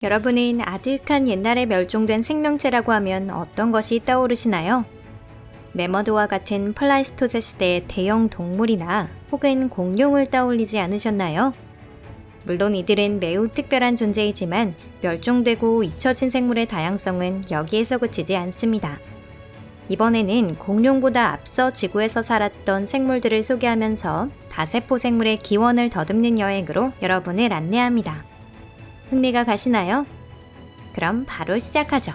여러분은 아득한 옛날에 멸종된 생명체라고 하면 어떤 것이 떠오르시나요? 메머드와 같은 플라이스토제 시대의 대형 동물이나 혹은 공룡을 떠올리지 않으셨나요? 물론 이들은 매우 특별한 존재이지만 멸종되고 잊혀진 생물의 다양성은 여기에서 그치지 않습니다. 이번에는 공룡보다 앞서 지구에서 살았던 생물들을 소개하면서 다세포 생물의 기원을 더듬는 여행으로 여러분을 안내합니다. 흥미가 가시나요? 그럼 바로 시작하죠.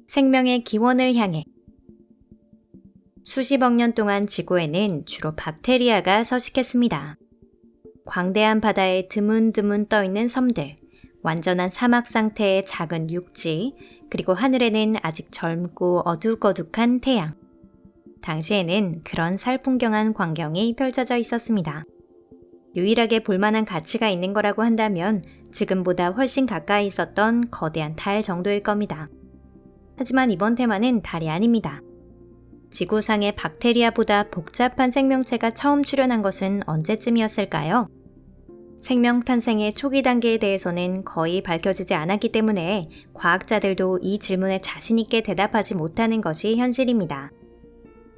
생명의 기원을 향해 수십억 년 동안 지구에는 주로 박테리아가 서식했습니다. 광대한 바다에 드문드문 떠있는 섬들, 완전한 사막 상태의 작은 육지, 그리고 하늘에는 아직 젊고 어둑어둑한 태양. 당시에는 그런 살풍경한 광경이 펼쳐져 있었습니다. 유일하게 볼만한 가치가 있는 거라고 한다면 지금보다 훨씬 가까이 있었던 거대한 달 정도일 겁니다. 하지만 이번 테마는 달이 아닙니다. 지구상의 박테리아보다 복잡한 생명체가 처음 출현한 것은 언제쯤이었을까요? 생명 탄생의 초기 단계에 대해서는 거의 밝혀지지 않았기 때문에 과학자들도 이 질문에 자신있게 대답하지 못하는 것이 현실입니다.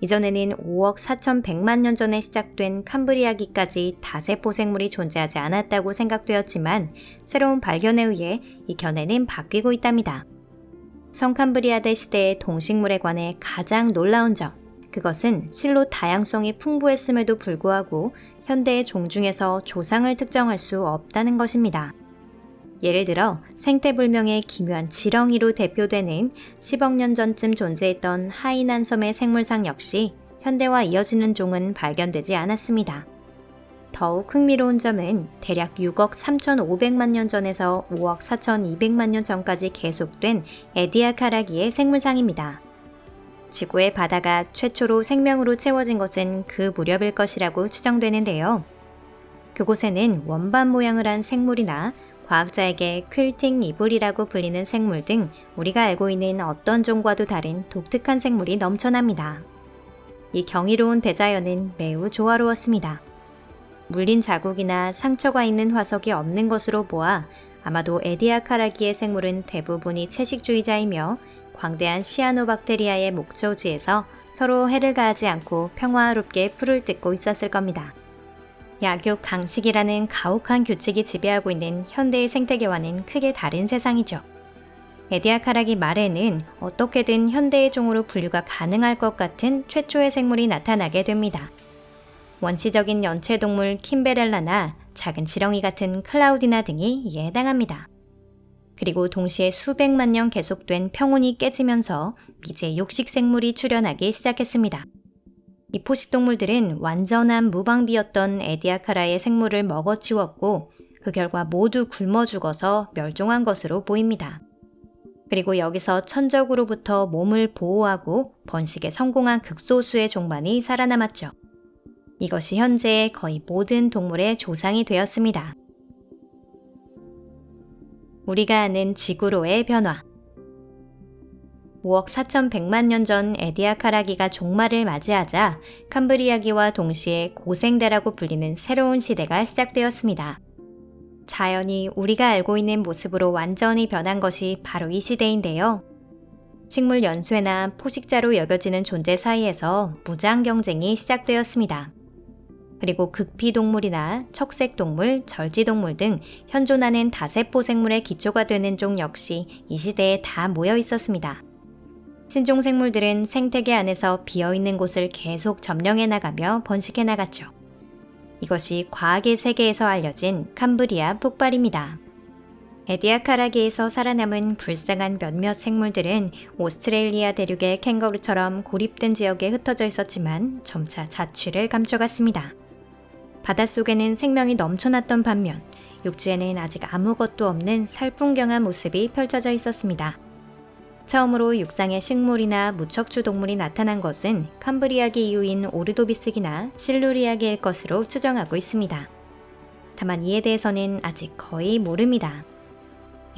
이전에는 5억 4,100만 년 전에 시작된 캄브리아기까지 다세포 생물이 존재하지 않았다고 생각되었지만 새로운 발견에 의해 이 견해는 바뀌고 있답니다. 성캄브리아대 시대의 동식물에 관해 가장 놀라운 점, 그것은 실로 다양성이 풍부했음에도 불구하고 현대의 종 중에서 조상을 특정할 수 없다는 것입니다. 예를 들어 생태불명의 기묘한 지렁이로 대표되는 10억 년 전쯤 존재했던 하이난섬의 생물상 역시 현대와 이어지는 종은 발견되지 않았습니다. 더욱 흥미로운 점은 대략 6억 3,500만 년 전에서 5억 4,200만 년 전까지 계속된 에디아카라기의 생물상입니다. 지구의 바다가 최초로 생명으로 채워진 것은 그 무렵일 것이라고 추정되는데요. 그곳에는 원반 모양을 한 생물이나 과학자에게 퀼팅 이불이라고 불리는 생물 등 우리가 알고 있는 어떤 종과도 다른 독특한 생물이 넘쳐납니다. 이 경이로운 대자연은 매우 조화로웠습니다. 물린 자국이나 상처가 있는 화석이 없는 것으로 보아 아마도 에디아카라기의 생물은 대부분이 채식주의자이며 광대한 시아노박테리아의 목초지에서 서로 해를 가하지 않고 평화롭게 풀을 뜯고 있었을 겁니다. 약육 강식이라는 가혹한 규칙이 지배하고 있는 현대의 생태계와는 크게 다른 세상이죠. 에디아카라기 말에는 어떻게든 현대의 종으로 분류가 가능할 것 같은 최초의 생물이 나타나게 됩니다. 원시적인 연체동물 킴베렐라나 작은 지렁이 같은 클라우디나 등이 이에 해당합니다. 그리고 동시에 수백만 년 계속된 평온이 깨지면서 미제 육식생물이 출현하기 시작했습니다. 이 포식동물들은 완전한 무방비였던 에디아카라의 생물을 먹어치웠고 그 결과 모두 굶어 죽어서 멸종한 것으로 보입니다. 그리고 여기서 천적으로부터 몸을 보호하고 번식에 성공한 극소수의 종만이 살아남았죠. 이것이 현재의 거의 모든 동물의 조상이 되었습니다. 우리가 아는 지구로의 변화. 5억 4,100만 년 전 에디아카라기가 종말을 맞이하자 캄브리아기와 동시에 고생대라고 불리는 새로운 시대가 시작되었습니다. 자연이 우리가 알고 있는 모습으로 완전히 변한 것이 바로 이 시대인데요. 식물 연쇄나 포식자로 여겨지는 존재 사이에서 무장 경쟁이 시작되었습니다. 그리고 극피동물이나 척색동물, 절지동물 등 현존하는 다세포 생물의 기초가 되는 종 역시 이 시대에 다 모여 있었습니다. 신종 생물들은 생태계 안에서 비어있는 곳을 계속 점령해 나가며 번식해 나갔죠. 이것이 과학의 세계에서 알려진 캄브리아 폭발입니다. 에디아카라기에서 살아남은 불쌍한 몇몇 생물들은 오스트레일리아 대륙의 캥거루처럼 고립된 지역에 흩어져 있었지만 점차 자취를 감춰갔습니다. 바닷속에는 생명이 넘쳐났던 반면 육지에는 아직 아무것도 없는 살풍경한 모습이 펼쳐져 있었습니다. 처음으로 육상의 식물이나 무척추 동물이 나타난 것은 캄브리아기 이후인 오르도비스기나 실루리아기일 것으로 추정하고 있습니다. 다만 이에 대해서는 아직 거의 모릅니다.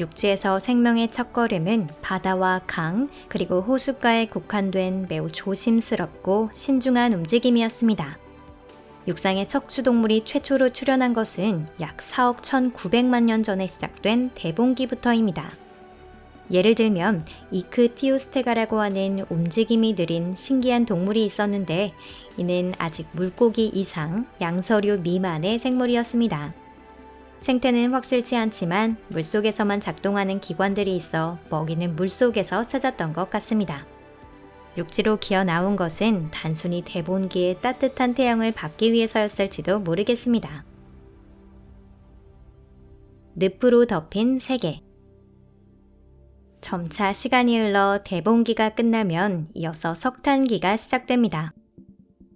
육지에서 생명의 첫걸음은 바다와 강, 그리고 호숫가에 국한된 매우 조심스럽고 신중한 움직임이었습니다. 육상의 척추동물이 최초로 출현한 것은 약 4억 1,900만 년 전에 시작된 대봉기부터입니다. 예를 들면 이크티오스테가라고 하는 움직임이 느린 신기한 동물이 있었는데 이는 아직 물고기 이상 양서류 미만의 생물이었습니다. 생태는 확실치 않지만 물속에서만 작동하는 기관들이 있어 먹이는 물속에서 찾았던 것 같습니다. 육지로 기어 나온 것은 단순히 대본기의 따뜻한 태양을 받기 위해서였을지도 모르겠습니다. 늪으로 덮인 세계. 점차 시간이 흘러 대본기가 끝나면 이어서 석탄기가 시작됩니다.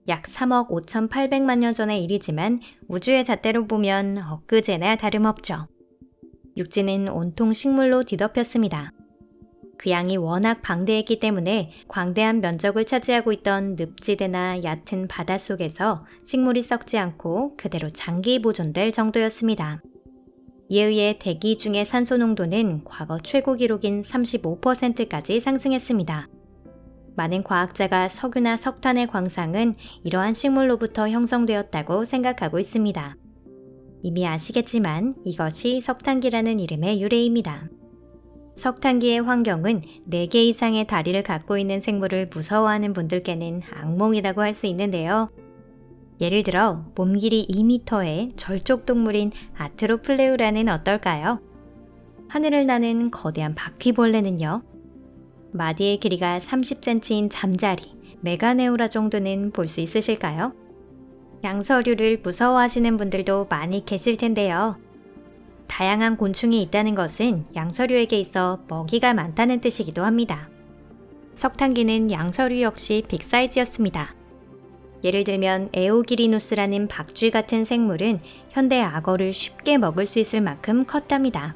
약 3억 5,800만 년 전의 일이지만 우주의 잣대로 보면 엊그제나 다름없죠. 육지는 온통 식물로 뒤덮였습니다. 그 양이 워낙 방대했기 때문에 광대한 면적을 차지하고 있던 늪지대나 얕은 바닷속에서 식물이 썩지 않고 그대로 장기 보존될 정도였습니다. 이에 의해 대기 중의 산소 농도는 과거 최고 기록인 35%까지 상승했습니다. 많은 과학자가 석유나 석탄의 광상은 이러한 식물로부터 형성되었다고 생각하고 있습니다. 이미 아시겠지만 이것이 석탄기라는 이름의 유래입니다. 석탄기의 환경은 4개 이상의 다리를 갖고 있는 생물을 무서워하는 분들께는 악몽이라고 할 수 있는데요. 예를 들어 몸 길이 2m의 절족동물인 아트로플레우라는 어떨까요? 하늘을 나는 거대한 바퀴벌레는요? 마디의 길이가 30cm인 잠자리, 메가네우라 정도는 볼 수 있으실까요? 양서류를 무서워하시는 분들도 많이 계실 텐데요. 다양한 곤충이 있다는 것은 양서류에게 있어 먹이가 많다는 뜻이기도 합니다. 석탄기는 양서류 역시 빅사이즈였습니다. 예를 들면 에오기리누스라는 박쥐 같은 생물은 현대 악어를 쉽게 먹을 수 있을 만큼 컸답니다.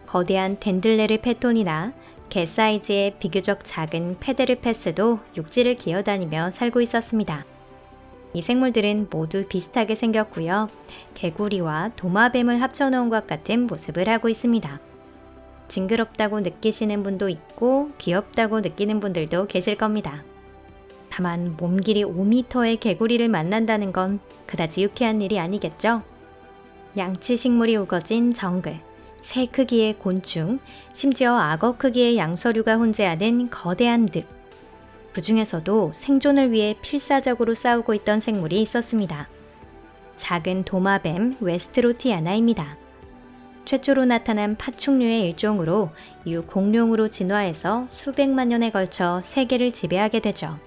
거대한 덴들레르 페톤이나 개 사이즈의 비교적 작은 페데르페스도 육지를 기어다니며 살고 있었습니다. 이 생물들은 모두 비슷하게 생겼고요. 개구리와 도마뱀을 합쳐놓은 것 같은 모습을 하고 있습니다. 징그럽다고 느끼시는 분도 있고 귀엽다고 느끼는 분들도 계실 겁니다. 다만 몸 길이 5m의 개구리를 만난다는 건 그다지 유쾌한 일이 아니겠죠? 양치 식물이 우거진 정글, 새 크기의 곤충, 심지어 악어 크기의 양서류가 혼재하는 거대한 늪. 그 중에서도 생존을 위해 필사적으로 싸우고 있던 생물이 있었습니다. 작은 도마뱀 웨스트로티아나입니다. 최초로 나타난 파충류의 일종으로 이후 공룡으로 진화해서 수백만 년에 걸쳐 세계를 지배하게 되죠.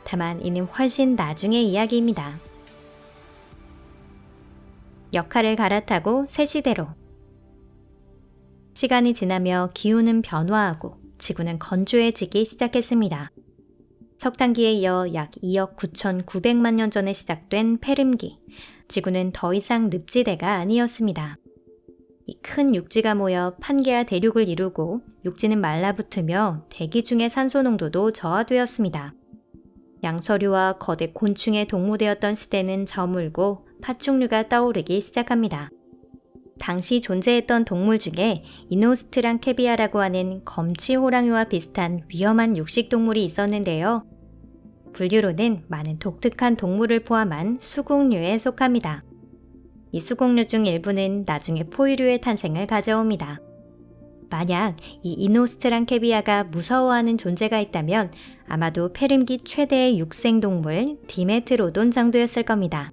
다만 이는 훨씬 나중의 이야기입니다. 역할을 갈아타고 새 시대로. 시간이 지나며 기후는 변화하고 지구는 건조해지기 시작했습니다. 석탄기에 이어 약 2억 9,900만 년 전에 시작된 페름기, 지구는 더 이상 늪지대가 아니었습니다. 이 큰 육지가 모여 판게아 대륙을 이루고 육지는 말라붙으며 대기 중의 산소 농도도 저하되었습니다. 양서류와 거대 곤충에 동무되었던 시대는 저물고 파충류가 떠오르기 시작합니다. 당시 존재했던 동물 중에 이노스트랑케비아라고 하는 검치 호랑이와 비슷한 위험한 육식동물이 있었는데요. 분류로는 많은 독특한 동물을 포함한 수국류에 속합니다. 이 수국류 중 일부는 나중에 포유류의 탄생을 가져옵니다. 만약 이 이노스트랑케비아가 무서워하는 존재가 있다면 아마도 페름기 최대의 육생동물 디메트로돈 정도였을 겁니다.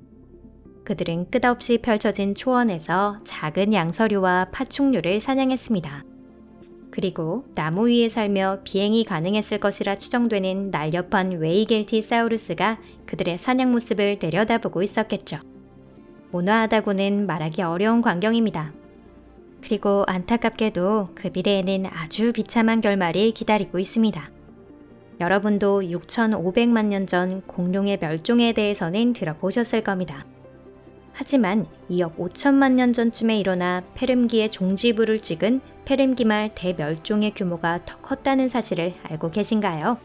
그들은 끝없이 펼쳐진 초원에서 작은 양서류와 파충류를 사냥했습니다. 그리고 나무 위에 살며 비행이 가능했을 것이라 추정되는 날렵한 웨이겔티사우루스가 그들의 사냥 모습을 내려다보고 있었겠죠. 온화하다고는 말하기 어려운 광경입니다. 그리고 안타깝게도 그 미래에는 아주 비참한 결말이 기다리고 있습니다. 여러분도 6,500만 년 전 공룡의 멸종에 대해서는 들어보셨을 겁니다. 하지만 2억 5천만 년 전쯤에 일어나 페름기의 종지부를 찍은 페름기말 대멸종의 규모가 더 컸다는 사실을 알고 계신가요?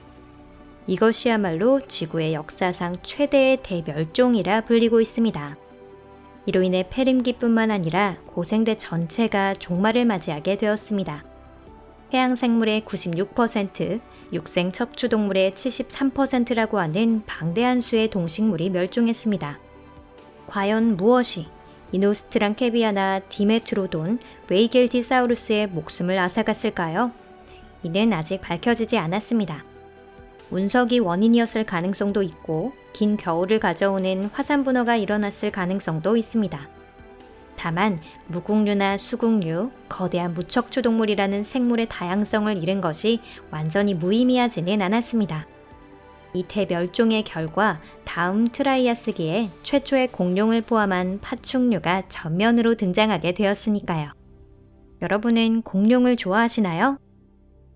이것이야말로 지구의 역사상 최대의 대멸종이라 불리고 있습니다. 이로 인해 페림기뿐만 아니라 고생대 전체가 종말을 맞이하게 되었습니다. 해양 생물의 96%, 육생 척추동물의 73%라고 하는 방대한 수의 동식물이 멸종했습니다. 과연 무엇이 이노스트란 캐비아나 디메트로돈, 웨이겔티사우루스의 목숨을 앗아갔을까요? 이는 아직 밝혀지지 않았습니다. 운석이 원인이었을 가능성도 있고 긴 겨울을 가져오는 화산 분화가 일어났을 가능성도 있습니다. 다만 무국류나 수국류, 거대한 무척추 동물이라는 생물의 다양성을 잃은 것이 완전히 무의미하지는 않았습니다. 이 대멸종의 결과 다음 트라이아스기에 최초의 공룡을 포함한 파충류가 전면으로 등장하게 되었으니까요. 여러분은 공룡을 좋아하시나요?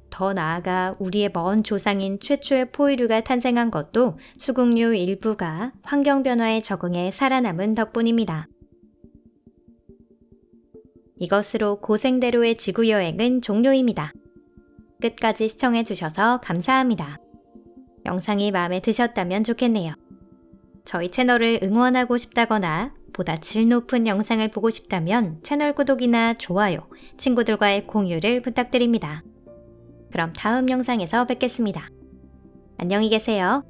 더 나아가 우리의 먼 조상인 최초의 포유류가 탄생한 것도 수국류 일부가 환경 변화에 적응해 살아남은 덕분입니다. 이것으로 고생대로의 지구 여행은 종료입니다. 끝까지 시청해 주셔서 감사합니다. 영상이 마음에 드셨다면 좋겠네요. 저희 채널을 응원하고 싶다거나 보다 질 높은 영상을 보고 싶다면 채널 구독이나 좋아요, 친구들과의 공유를 부탁드립니다. 그럼 다음 영상에서 뵙겠습니다. 안녕히 계세요.